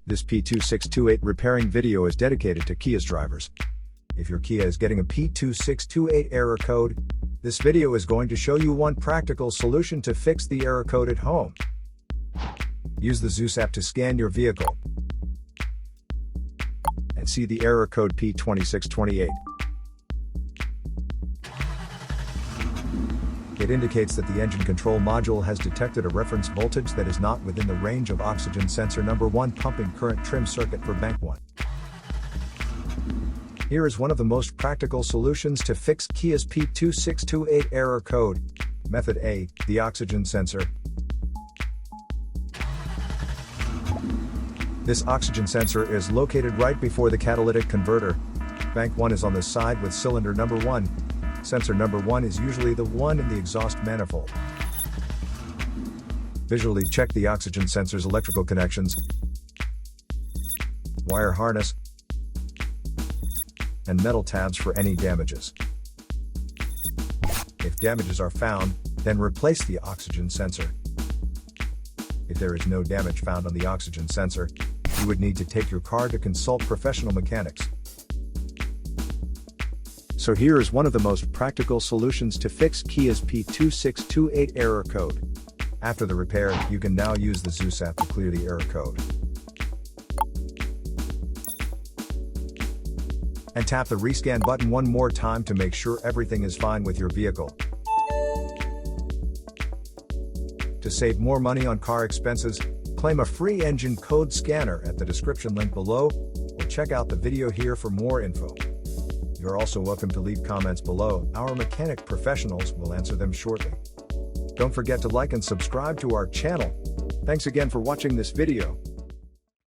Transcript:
This P2628 repairing video is dedicated to Kia's drivers. If your Kia is getting a P2628 error code, this video is going to show you one practical solution to fix the error code at home. Use the Zeus app to scan your vehicle and see the error code P2628. It indicates that the engine control module has detected a reference voltage that is not within the range of oxygen sensor number 1 pumping current trim circuit for bank 1. Here is one of the most practical solutions to fix Kia's P2628 error code. Method A, the oxygen sensor. This oxygen sensor is located right before the catalytic converter. Bank 1 is on the side with cylinder number 1. Sensor number 1 is usually the one in the exhaust manifold. Visually check the oxygen sensor's electrical connections, wire harness, and metal tabs for any damages. If damages are found, then replace the oxygen sensor. If there is no damage found on the oxygen sensor, you would need to take your car to consult professional mechanics. So here is one of the most practical solutions to fix Kia's P2628 error code. After the repair, you can now use the Zeus app to clear the error code. And tap the rescan button one more time to make sure everything is fine with your vehicle. To save more money on car expenses, claim a free engine code scanner at the description link below, or check out the video here for more info. You're also welcome to leave comments below. Our mechanic professionals will answer them shortly. Don't forget to like and subscribe to our channel. Thanks again for watching this video.